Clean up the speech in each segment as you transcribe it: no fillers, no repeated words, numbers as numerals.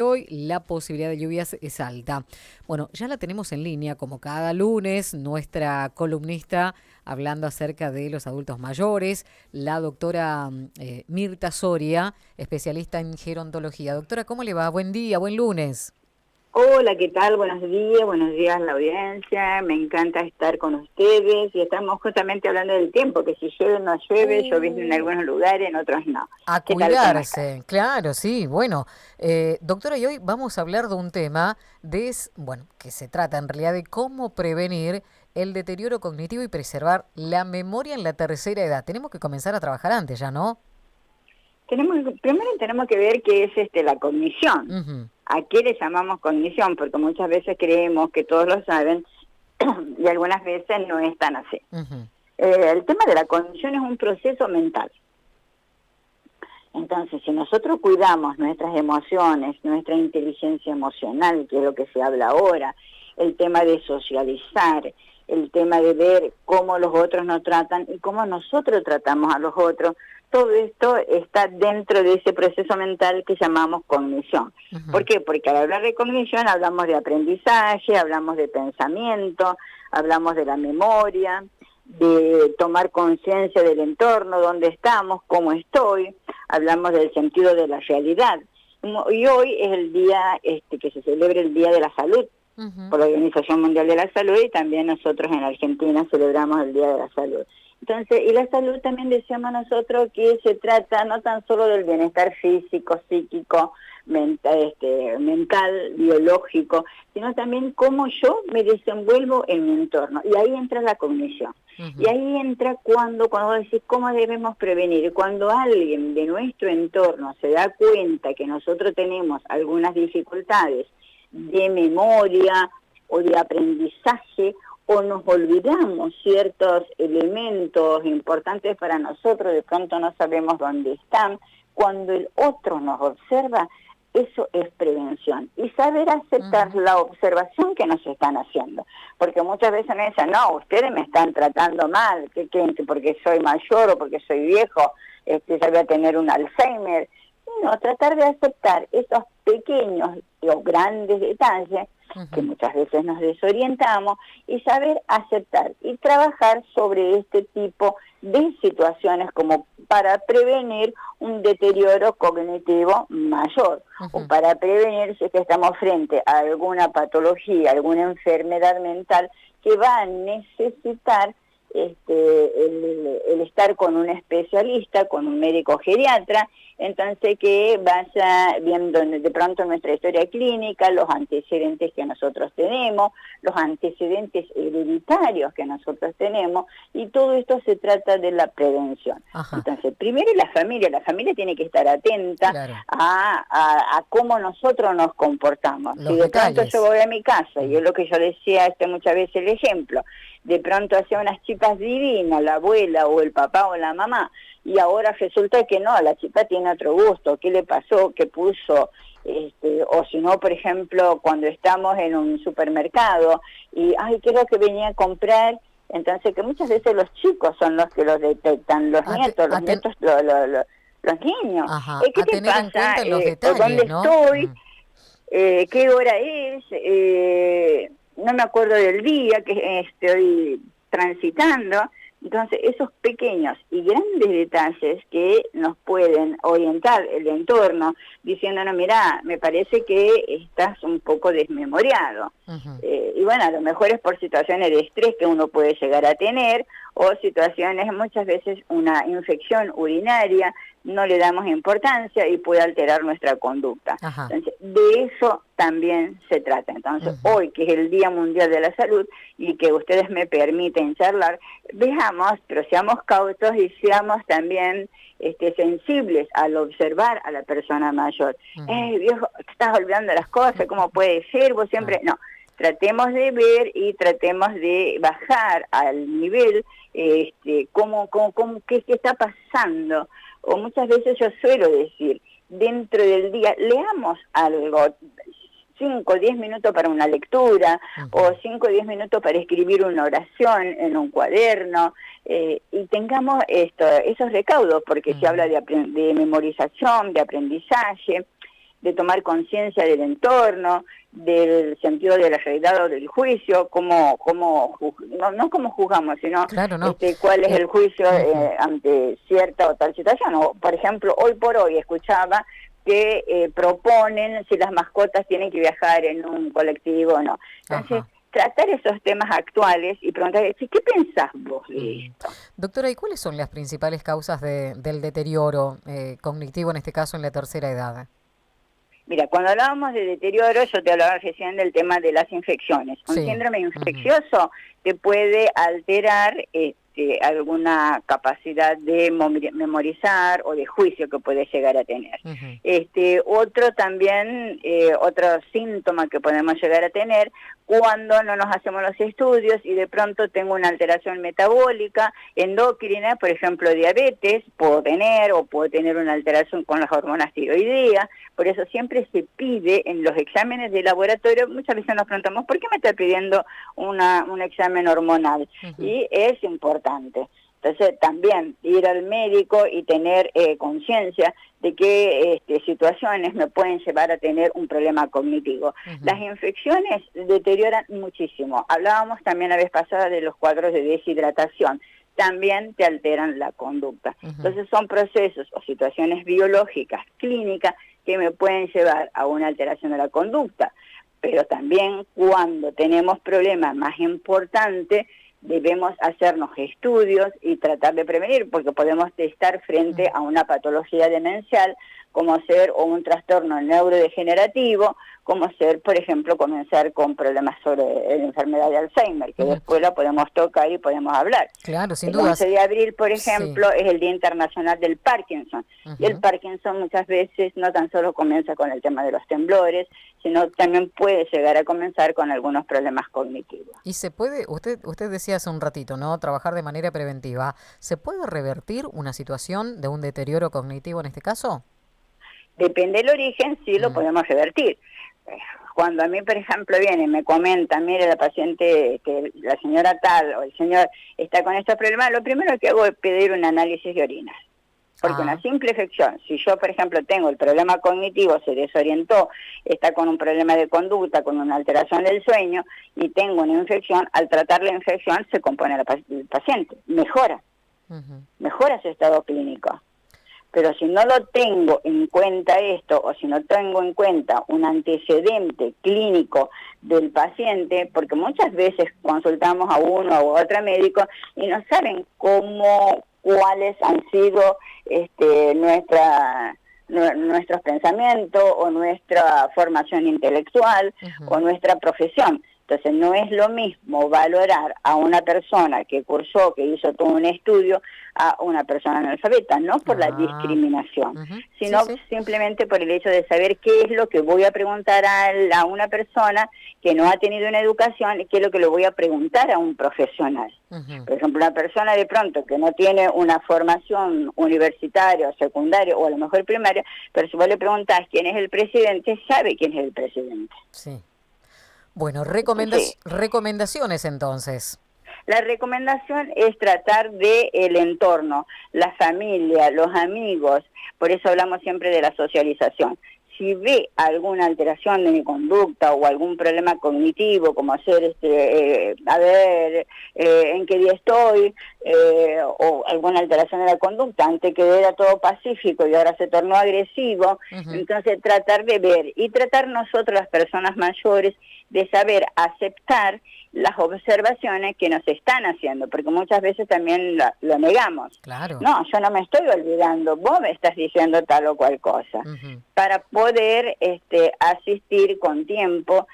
Hoy la posibilidad de lluvias es alta. Bueno, ya la tenemos en línea como cada lunes, nuestra columnista hablando acerca de los adultos mayores, la doctora Mirta Soria, especialista en gerontología. Doctora, ¿cómo le va? Buen día, buen lunes. Hola, ¿qué tal? Buenos días a la audiencia, me encanta estar con ustedes y estamos justamente hablando del tiempo, que si llueve o no llueve, lloviendo en algunos lugares, en otros no. A ¿Qué tal? ¿Cómo estás? cuidarse, claro, sí, bueno. Doctora, y hoy vamos a hablar de un tema bueno, que se trata en realidad de cómo prevenir el deterioro cognitivo y preservar la memoria en la tercera edad. Tenemos que comenzar a trabajar antes ya, ¿no? Primero tenemos que ver qué es la cognición. Ujú, ¿A qué le llamamos cognición? Porque muchas veces creemos que todos lo saben y algunas veces no es tan así. ujú, El tema de la cognición es un proceso mental. Entonces, si nosotros cuidamos nuestras emociones, nuestra inteligencia emocional, que es lo que se habla ahora, el tema de socializar, el tema de ver cómo los otros nos tratan y cómo nosotros tratamos a los otros, todo esto está dentro de ese proceso mental que llamamos cognición. ¿Por ujú, qué? Porque al hablar de cognición hablamos de aprendizaje, hablamos de pensamiento, hablamos de la memoria, de tomar conciencia del entorno, dónde estamos, cómo estoy, hablamos del sentido de la realidad. Y hoy es el día que se celebra el Día de la Salud ujú. por la Organización Mundial de la Salud y también nosotros en Argentina celebramos el Día de la Salud. Entonces, y la salud también decíamos nosotros que se trata no tan solo del bienestar físico, psíquico, mental, biológico, sino también cómo yo me desenvuelvo en mi entorno. Y ahí entra la cognición. Y Ujú. ahí entra cuando vos decís cómo debemos prevenir. Cuando alguien de nuestro entorno se da cuenta que nosotros tenemos algunas dificultades de memoria o de aprendizaje, o nos olvidamos ciertos elementos importantes para nosotros, de pronto no sabemos dónde están, cuando el otro nos observa, eso es prevención. Y saber aceptar Ujú. la observación que nos están haciendo. Porque muchas veces me dicen, no, ustedes me están tratando mal, que porque soy mayor o porque soy viejo, ya voy a tener un Alzheimer. No, tratar de aceptar esos pequeños o grandes detalles que Ujú. muchas veces nos desorientamos y saber aceptar y trabajar sobre este tipo de situaciones como para prevenir un deterioro cognitivo mayor o Ujú. para prevenir si es que estamos frente a alguna patología, alguna enfermedad mental que va a necesitar el estar con un especialista, con un médico geriatra, entonces que vaya viendo de pronto nuestra historia clínica, los antecedentes que nosotros tenemos, los antecedentes hereditarios que nosotros tenemos, y todo esto se trata de la prevención. Ajá, Entonces, primero la familia tiene que estar atenta claro. a cómo nosotros nos comportamos. Si Los de pronto yo detalles. voy a mi casa, y Mm. es lo que yo decía muchas veces el ejemplo, de pronto hacía unas chipas divinas, la abuela o el papá o la mamá, y ahora resulta que no, la chica tiene otro gusto, ¿qué le pasó? ¿Qué puso? O si no, por ejemplo, cuando estamos en un supermercado y, ay, ¿qué es lo que venía a comprar? Entonces, que muchas veces los chicos son los que los detectan, los A te- nietos, a ten- los niños. Ajá, ¿Qué a te tener en pasa? cuenta los ¿O dónde detalles, ¿no? estoy? Mm. ¿Qué hora es? No me acuerdo del día que estoy transitando. Entonces, esos pequeños y grandes detalles que nos pueden orientar el entorno, diciéndonos, mira, me parece que estás un poco desmemoriado. Ujú. Y bueno, a lo mejor es por situaciones de estrés que uno puede llegar a tener, o situaciones, muchas veces una infección urinaria, no le damos importancia y puede alterar nuestra conducta. Ajá. Entonces, de eso también se trata. Entonces, Ujú. hoy, que es el Día Mundial de la Salud, y que ustedes me permiten charlar, veamos, pero seamos cautos y seamos también sensibles al observar a la persona mayor. Ujú. Viejo, te estás olvidando las cosas, ¿cómo puede ser? Vos Claro. siempre... No, tratemos de ver y tratemos de bajar al nivel qué está pasando. O muchas veces yo suelo decir, dentro del día, leamos algo, 5 o 10 minutos para una lectura, Ujú. o 5 o 10 minutos para escribir una oración en un cuaderno, y tengamos esos recaudos, porque se Ujú. habla de memorización, de aprendizaje, de tomar conciencia del entorno, del sentido de la realidad o del juicio, no cómo juzgamos, sino Claro, no. cuál es el juicio Ujú. ante cierta o tal situación. O, por ejemplo, hoy por hoy escuchaba que proponen si las mascotas tienen que viajar en un colectivo o no. Entonces, Ajá. tratar esos temas actuales y preguntar, ¿qué pensás vos de Ujú. esto? Doctora, ¿y cuáles son las principales causas del deterioro cognitivo, en este caso en la tercera edad? Mira, cuando hablábamos de deterioro, yo te hablaba recién del tema de las infecciones. Un Sí. síndrome Ujú. infeccioso te puede alterar alguna capacidad de memorizar o de juicio que puede llegar a tener. Ujú. Otro también, otro síntoma que podemos llegar a tener cuando no nos hacemos los estudios y de pronto tengo una alteración metabólica, endocrina, por ejemplo diabetes, puedo tener una alteración con las hormonas tiroideas. Por eso siempre se pide en los exámenes de laboratorio, muchas veces nos preguntamos, ¿por qué me está pidiendo un examen hormonal? Ujú. Y es importante. Entonces también ir al médico y tener conciencia de qué situaciones me pueden llevar a tener un problema cognitivo. Las Ujú. infecciones deterioran muchísimo. Hablábamos también la vez pasada de los cuadros de deshidratación. También te alteran la conducta. Ujú. Entonces son procesos o situaciones biológicas, clínicas, que me pueden llevar a una alteración de la conducta. Pero también cuando tenemos problemas más importantes, debemos hacernos estudios y tratar de prevenir, porque podemos estar frente Ujú. a una patología demencial, como ser o un trastorno neurodegenerativo, como ser, por ejemplo, comenzar con problemas sobre la enfermedad de Alzheimer, que Ujú. después la podemos tocar y podemos hablar. Claro, sin El dudas. 11 de abril, por Sí. ejemplo, es el Día Internacional del Parkinson. Y el Ujú. Parkinson muchas veces no tan solo comienza con el tema de los temblores, sino también puede llegar a comenzar con algunos problemas cognitivos. Y se puede, usted decía hace un ratito, ¿no? Trabajar de manera preventiva. ¿Se puede revertir una situación de un deterioro cognitivo en este caso? Depende del origen, sí lo Mm. podemos revertir. Cuando a mí, por ejemplo, viene y me comenta, mire, la paciente, que la señora tal o el señor está con estos problemas, lo primero que hago es pedir un análisis de orinas. Porque una Ah. simple infección, si yo, por ejemplo, tengo el problema cognitivo, se desorientó, está con un problema de conducta, con una alteración del sueño, y tengo una infección, al tratar la infección se compone el paciente, Ujú. mejora su estado clínico. Pero si no lo tengo en cuenta esto, o si no tengo en cuenta un antecedente clínico del paciente, porque muchas veces consultamos a uno o a otro médico y no saben cuáles han sido nuestros pensamientos o nuestra formación intelectual o Ujú. nuestra profesión. Entonces no es lo mismo valorar a una persona que cursó, que hizo todo un estudio, a una persona analfabeta, no por la Ah. discriminación, Ujú. Sí, sino sí. simplemente por el hecho de saber qué es lo que voy a preguntar a una persona que no ha tenido una educación y qué es lo que le voy a preguntar a un profesional. Ujú. Por ejemplo, una persona de pronto que no tiene una formación universitaria o secundaria o a lo mejor primaria, pero si vos le preguntás quién es el presidente, sabe quién es el presidente. Sí. Bueno, Entonces, recomendaciones entonces. la recomendación es tratar de el entorno, la familia, los amigos, por eso hablamos siempre de la socialización. Si ve alguna alteración de mi conducta o algún problema cognitivo, como hacer, en qué día estoy, o alguna alteración de la conducta, antes que era todo pacífico y ahora se tornó agresivo, Ujú. entonces tratar de ver y tratar nosotros las personas mayores de saber aceptar las observaciones que nos están haciendo, porque muchas veces también lo negamos. Claro. No, yo no me estoy olvidando, vos me estás diciendo tal o cual cosa. Ujú. Para poder asistir con tiempo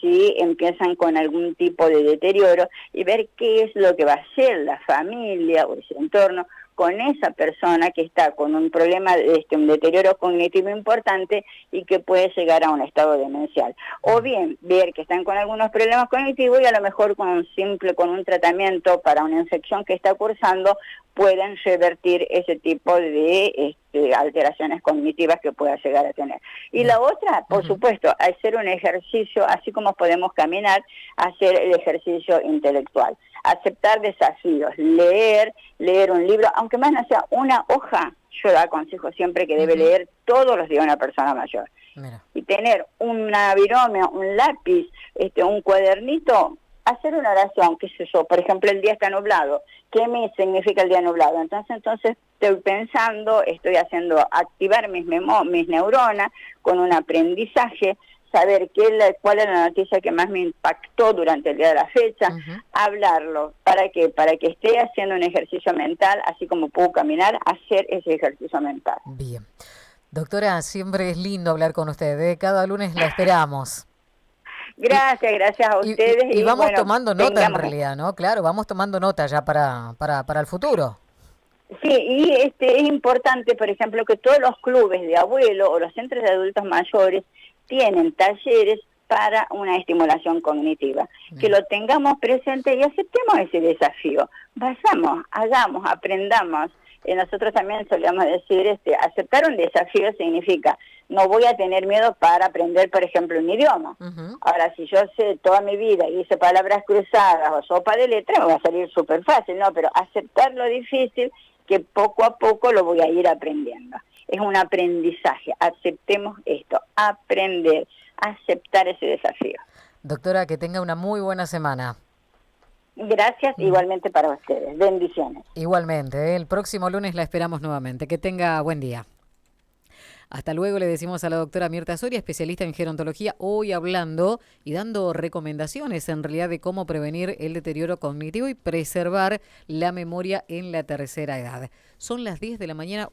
si empiezan con algún tipo de deterioro y ver qué es lo que va a hacer la familia o ese entorno con esa persona que está con un problema, un deterioro cognitivo importante y que puede llegar a un estado demencial. O Mm. bien ver que están con algunos problemas cognitivos y a lo mejor con un tratamiento para una infección que está cursando, pueden revertir ese tipo de alteraciones cognitivas que pueda llegar a tener. Y la Bien. otra, por Ujú. supuesto, hacer un ejercicio, así como podemos caminar, hacer el ejercicio intelectual. Aceptar desafíos, leer un libro, aunque más no sea una hoja, yo aconsejo siempre que debe Ujú. leer todos los días una persona mayor. Mira. Y tener una virome, un lápiz, un cuadernito, hacer una oración, qué sé yo, por ejemplo, el día está nublado. ¿Qué me significa el día nublado? Entonces estoy pensando, estoy haciendo activar mis neuronas con un aprendizaje, saber cuál es la noticia que más me impactó durante el día de la fecha, hablarlo. ¿Para qué? Para que esté haciendo un ejercicio mental, así como puedo caminar, hacer ese ejercicio mental. Bien. Doctora, siempre es lindo hablar con usted, cada lunes la esperamos. Gracias a ustedes. Y vamos bueno, tomando nota en realidad, ¿no? Claro, vamos tomando nota ya para el futuro. Sí, y es importante, por ejemplo, que todos los clubes de abuelos o los centros de adultos mayores tienen talleres para una estimulación cognitiva. Que lo tengamos presente y aceptemos ese desafío. Vayamos, hagamos, aprendamos. Nosotros también solíamos decir, aceptar un desafío significa, no voy a tener miedo para aprender, por ejemplo, un idioma. Ahora, si yo sé toda mi vida y hice palabras cruzadas o sopa de letras, me va a salir súper fácil, ¿no? Pero aceptar lo difícil, que poco a poco lo voy a ir aprendiendo. Es un aprendizaje, aceptemos esto, aprender, aceptar ese desafío. Doctora, que tenga una muy buena semana. Gracias, igualmente para ustedes. Bendiciones. Igualmente, el próximo lunes la esperamos nuevamente. Que tenga buen día. Hasta luego, le decimos a la doctora Mirta Soria, especialista en gerontología, hoy hablando y dando recomendaciones en realidad de cómo prevenir el deterioro cognitivo y preservar la memoria en la tercera edad. Son las 10 de la mañana.